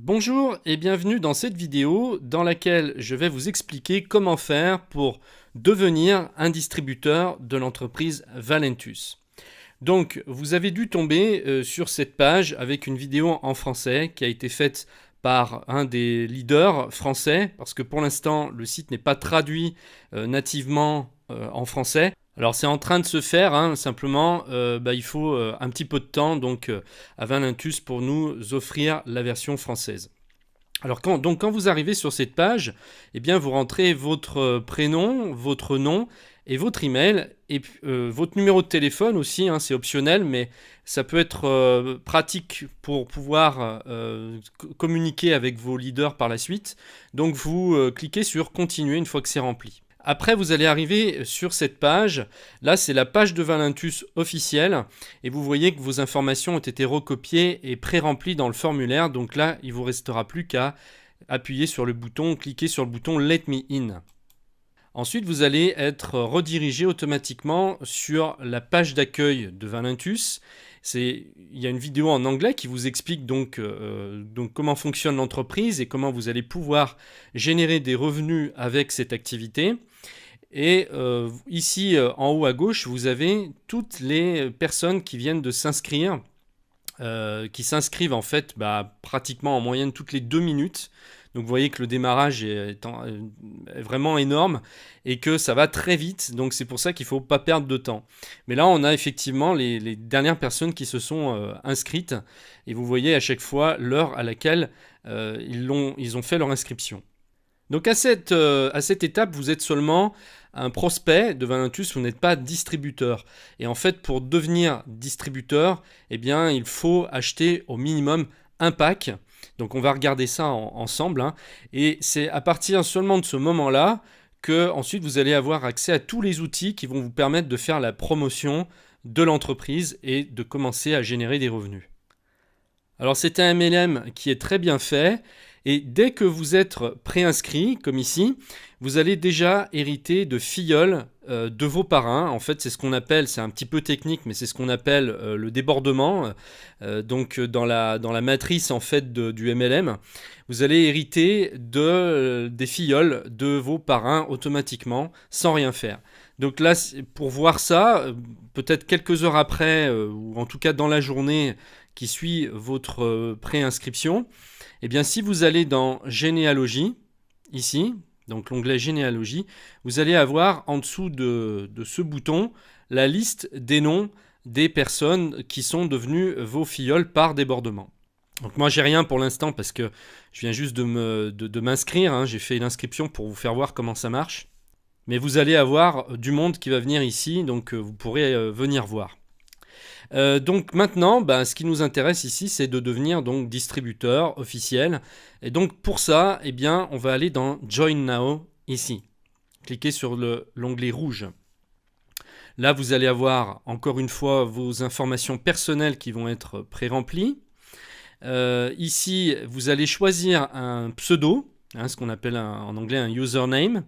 Bonjour et bienvenue dans cette vidéo dans laquelle je vais vous expliquer comment faire pour devenir un distributeur de l'entreprise Valentus. Donc vous avez dû tomber sur cette page avec une vidéo en français qui a été faite par un des leaders français parce que pour l'instant le site n'est pas traduit nativement en français. Alors c'est en train de se faire, simplement il faut un petit peu de temps donc à Valentus pour nous offrir la version française. Alors quand vous arrivez sur cette page, eh bien vous rentrez votre prénom, votre nom et votre email et votre numéro de téléphone aussi, c'est optionnel, mais ça peut être pratique pour pouvoir communiquer avec vos leaders par la suite. Donc vous cliquez sur continuer une fois que c'est rempli. Après, vous allez arriver sur cette page. Là, c'est la page de Valentus officielle. Et vous voyez que vos informations ont été recopiées et pré-remplies dans le formulaire. Donc là, il ne vous restera plus qu'à appuyer sur le bouton, cliquer sur le bouton Let me in. Ensuite, vous allez être redirigé automatiquement sur la page d'accueil de Valentus. Il y a une vidéo en anglais qui vous explique donc comment fonctionne l'entreprise et comment vous allez pouvoir générer des revenus avec cette activité. Et ici, en haut à gauche, vous avez toutes les personnes qui viennent de s'inscrire, qui s'inscrivent en fait pratiquement en moyenne toutes les 2 minutes. Donc vous voyez que le démarrage est vraiment énorme et que ça va très vite. Donc c'est pour ça qu'il ne faut pas perdre de temps. Mais là, on a effectivement les dernières personnes qui se sont inscrites. Et vous voyez à chaque fois l'heure à laquelle ils ont fait leur inscription. Donc à cette étape, vous êtes seulement un prospect de Valentus, vous n'êtes pas distributeur. Et en fait, pour devenir distributeur, eh bien, il faut acheter au minimum un pack. Donc on va regarder ça ensemble. Et c'est à partir seulement de ce moment-là que ensuite vous allez avoir accès à tous les outils qui vont vous permettre de faire la promotion de l'entreprise et de commencer à générer des revenus. Alors c'est un MLM qui est très bien fait. Et dès que vous êtes préinscrit, comme ici, vous allez déjà hériter de filleuls de vos parrains. En fait, c'est ce qu'on appelle, c'est un petit peu technique, mais c'est ce qu'on appelle le débordement. Donc, dans la matrice en fait du MLM, vous allez hériter des filleuls de vos parrains automatiquement, sans rien faire. Donc là, pour voir ça, peut-être quelques heures après, ou en tout cas dans la journée qui suit votre préinscription, eh bien, si vous allez dans Généalogie, ici, donc l'onglet Généalogie, vous allez avoir en dessous de ce bouton la liste des noms des personnes qui sont devenues vos filleuls par débordement. Donc moi, j'ai rien pour l'instant parce que je viens juste de m'inscrire. J'ai fait l'inscription pour vous faire voir comment ça marche. Mais vous allez avoir du monde qui va venir ici, donc vous pourrez venir voir. Donc maintenant, ce qui nous intéresse ici, c'est de devenir donc distributeur officiel. Et donc pour ça, eh bien, on va aller dans Join Now ici. Cliquez sur l'onglet rouge. Là, vous allez avoir encore une fois vos informations personnelles qui vont être pré-remplies. Ici, vous allez choisir un pseudo, ce qu'on appelle en anglais un username.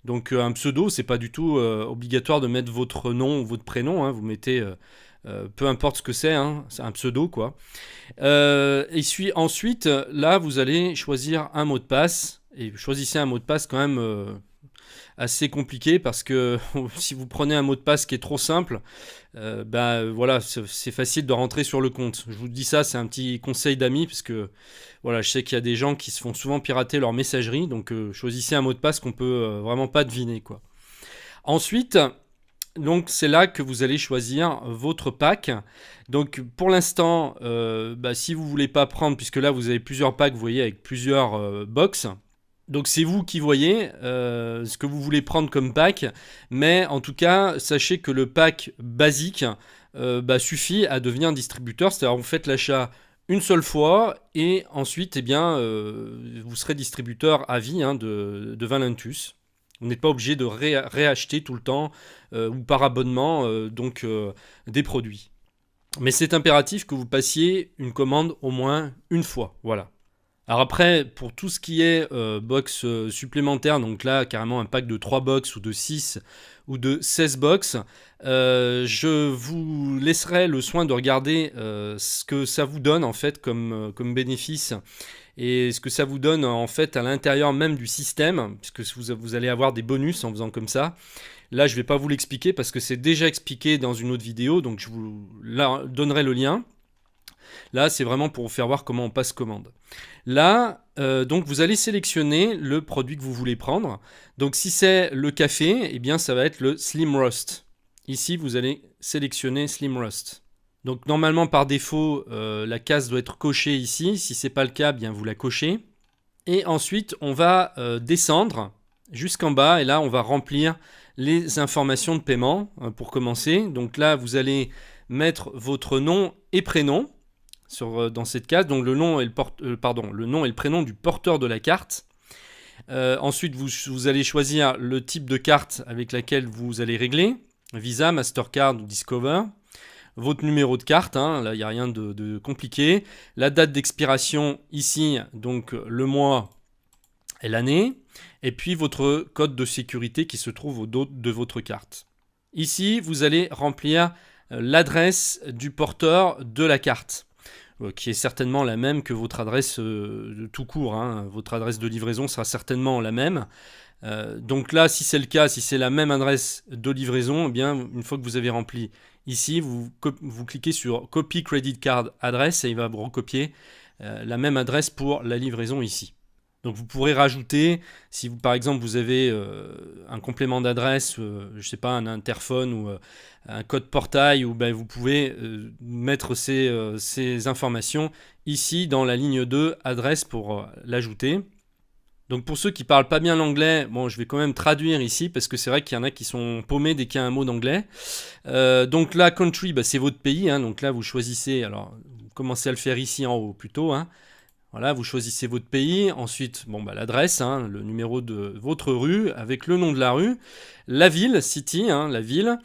Donc un pseudo, c'est pas du tout obligatoire de mettre votre nom ou votre prénom. Vous mettez peu importe ce que c'est un pseudo quoi. Et ensuite, là, vous allez choisir un mot de passe. Et choisissez un mot de passe quand même assez compliqué parce que si vous prenez un mot de passe qui est trop simple, voilà, c'est facile de rentrer sur le compte. Je vous dis ça, c'est un petit conseil d'amis parce que voilà, je sais qu'il y a des gens qui se font souvent pirater leur messagerie, donc choisissez un mot de passe qu'on peut vraiment pas deviner quoi. Ensuite, donc c'est là que vous allez choisir votre pack. Donc pour l'instant, si vous voulez pas prendre, puisque là vous avez plusieurs packs, vous voyez avec plusieurs box. Donc c'est vous qui voyez ce que vous voulez prendre comme pack, mais en tout cas sachez que le pack basique suffit à devenir un distributeur, c'est-à-dire vous faites l'achat une seule fois et ensuite vous serez distributeur à vie de Valentus. Vous n'êtes pas obligé de réacheter tout le temps ou par abonnement des produits. Mais c'est impératif que vous passiez une commande au moins une fois, voilà. Alors après, pour tout ce qui est box supplémentaire, donc là, carrément un pack de 3 box ou de 6 ou de 16 box, je vous laisserai le soin de regarder ce que ça vous donne en fait comme bénéfice et ce que ça vous donne en fait à l'intérieur même du système, puisque vous allez avoir des bonus en faisant comme ça. Là, je ne vais pas vous l'expliquer parce que c'est déjà expliqué dans une autre vidéo, donc je vous donnerai le lien. Là, c'est vraiment pour vous faire voir comment on passe commande. Là, donc vous allez sélectionner le produit que vous voulez prendre. Donc si c'est le café, eh bien ça va être le Slim Roast. Ici, vous allez sélectionner Slim Roast. Donc normalement, par défaut, la case doit être cochée ici. Si ce n'est pas le cas, bien vous la cochez. Et ensuite, on va descendre jusqu'en bas et là, on va remplir les informations de paiement pour commencer. Donc là, vous allez mettre votre nom et prénom. Dans cette case, donc le nom et le prénom du porteur de la carte. Ensuite, vous allez choisir le type de carte avec laquelle vous allez régler, Visa, Mastercard ou Discover, votre numéro de carte, hein, là il n'y a rien de compliqué, la date d'expiration ici, donc le mois et l'année, et puis votre code de sécurité qui se trouve au dos de votre carte. Ici, vous allez remplir l'adresse du porteur de la carte, qui est certainement la même que votre adresse tout court. Hein. Votre adresse de livraison sera certainement la même. Donc là, si c'est le cas, si c'est la même adresse de livraison, eh bien, une fois que vous avez rempli ici, vous cliquez sur Copy Credit Card Address et il va vous recopier la même adresse pour la livraison ici. Donc vous pourrez rajouter, si vous, par exemple vous avez un complément d'adresse, je ne sais pas, un interphone ou un code portail, ou ben, vous pouvez mettre ces informations ici dans la ligne 2, adresse, pour l'ajouter. Donc pour ceux qui ne parlent pas bien l'anglais, bon, je vais quand même traduire ici, parce que c'est vrai qu'il y en a qui sont paumés dès qu'il y a un mot d'anglais. Donc là, country, bah, c'est votre pays, hein, donc là vous choisissez, alors vous commencez à le faire ici en haut plutôt, hein. Voilà, vous choisissez votre pays, ensuite l'adresse, hein, le numéro de votre rue avec le nom de la rue, la ville, city, hein, la ville,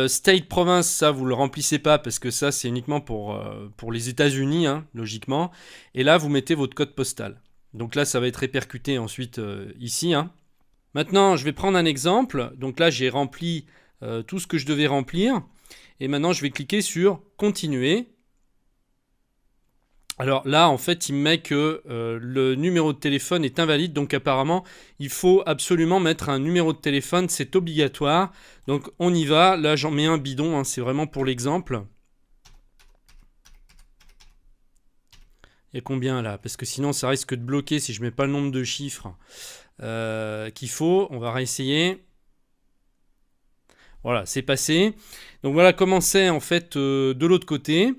state, province, ça vous le remplissez pas parce que ça c'est uniquement pour les États-Unis, hein, logiquement, et là vous mettez votre code postal. Donc là ça va être répercuté ensuite ici. Hein. Maintenant je vais prendre un exemple, donc là j'ai rempli tout ce que je devais remplir, et maintenant je vais cliquer sur continuer. Alors là, en fait, il me met que le numéro de téléphone est invalide, donc apparemment, il faut absolument mettre un numéro de téléphone, c'est obligatoire. Donc on y va, là j'en mets un bidon, hein, c'est vraiment pour l'exemple. Il y a combien là? Parce que sinon ça risque de bloquer si je mets pas le nombre de chiffres qu'il faut. On va réessayer. Voilà, c'est passé. Donc voilà comment c'est en fait de l'autre côté.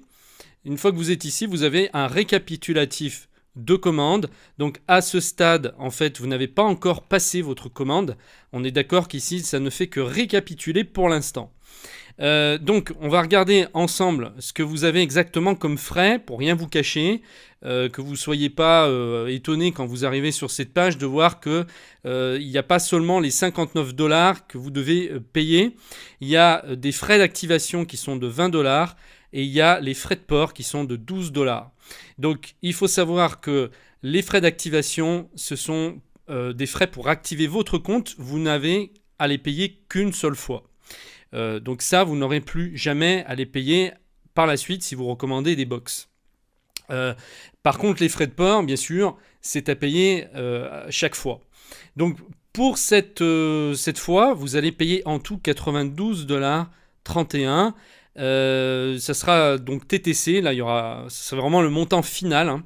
Une fois que vous êtes ici, vous avez un récapitulatif de commandes. Donc à ce stade, en fait, vous n'avez pas encore passé votre commande. On est d'accord qu'ici, ça ne fait que récapituler pour l'instant. Donc on va regarder ensemble ce que vous avez exactement comme frais pour rien vous cacher, que vous ne soyez pas étonné quand vous arrivez sur cette page de voir que il n'y a pas seulement les 59 $ que vous devez payer, il y a des frais d'activation qui sont de 20 $ et il y a les frais de port qui sont de 12 $. Donc il faut savoir que les frais d'activation, ce sont des frais pour activer votre compte, vous n'avez à les payer qu'une seule fois. Donc ça, vous n'aurez plus jamais à les payer par la suite si vous recommandez des box. Par contre, les frais de port, bien sûr, c'est à payer chaque fois. Donc pour cette fois, vous allez payer en tout 92,31 $. Ça sera donc TTC, là c'est vraiment le montant final. Hein.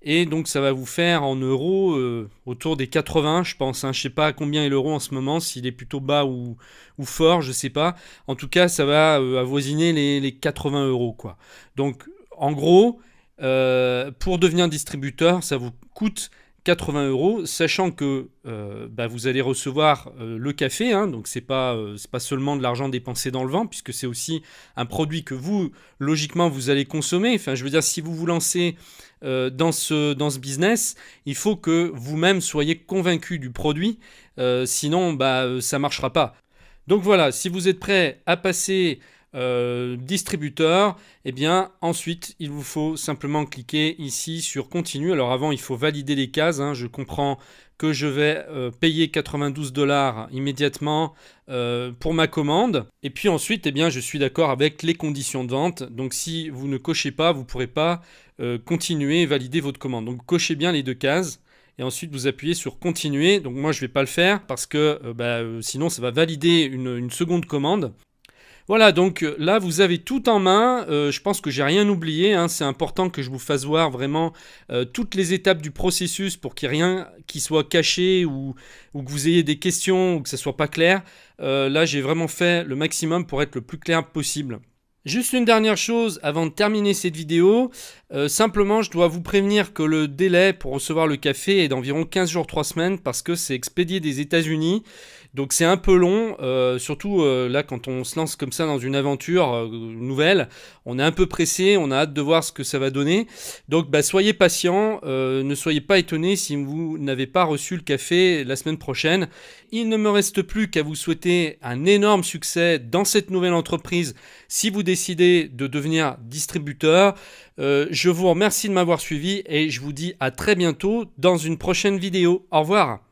Et donc ça va vous faire en euros autour des 80, je pense. Hein. Je ne sais pas combien est l'euro en ce moment, s'il est plutôt bas ou fort, je ne sais pas. En tout cas, ça va avoisiner les 80 €, quoi. Donc en gros, pour devenir distributeur, ça vous coûte 80 €, sachant que vous allez recevoir le café, hein, donc c'est pas seulement de l'argent dépensé dans le vent, puisque c'est aussi un produit que vous, logiquement, vous allez consommer. Enfin, je veux dire, si vous vous lancez dans ce business, il faut que vous-même soyez convaincu du produit, sinon ça marchera pas. Donc voilà, si vous êtes prêt à passer distributeur, et bien ensuite il vous faut simplement cliquer ici sur continue. Alors avant il faut valider les cases, hein. Je comprends que je vais payer 92 $ immédiatement pour ma commande. Et puis ensuite, eh bien, je suis d'accord avec les conditions de vente. Donc si vous ne cochez pas, vous ne pourrez pas continuer et valider votre commande. Donc cochez bien les deux cases. Et ensuite, vous appuyez sur continuer. Donc moi, je ne vais pas le faire parce que sinon, ça va valider une seconde commande. Voilà, donc là, vous avez tout en main. Je pense que j'ai rien oublié, hein. C'est important que je vous fasse voir vraiment toutes les étapes du processus pour qu'il n'y ait rien qui soit caché ou que vous ayez des questions ou que ça ne soit pas clair. Là, j'ai vraiment fait le maximum pour être le plus clair possible. Juste une dernière chose avant de terminer cette vidéo, simplement je dois vous prévenir que le délai pour recevoir le café est d'environ 15 jours 3 semaines parce que c'est expédié des États-Unis, donc c'est un peu long, surtout là quand on se lance comme ça dans une aventure nouvelle, on est un peu pressé, on a hâte de voir ce que ça va donner, donc soyez patient, ne soyez pas étonnés si vous n'avez pas reçu le café la semaine prochaine. Il ne me reste plus qu'à vous souhaiter un énorme succès dans cette nouvelle entreprise si vous décidez de devenir distributeur. Je vous remercie de m'avoir suivi et je vous dis à très bientôt dans une prochaine vidéo. Au revoir.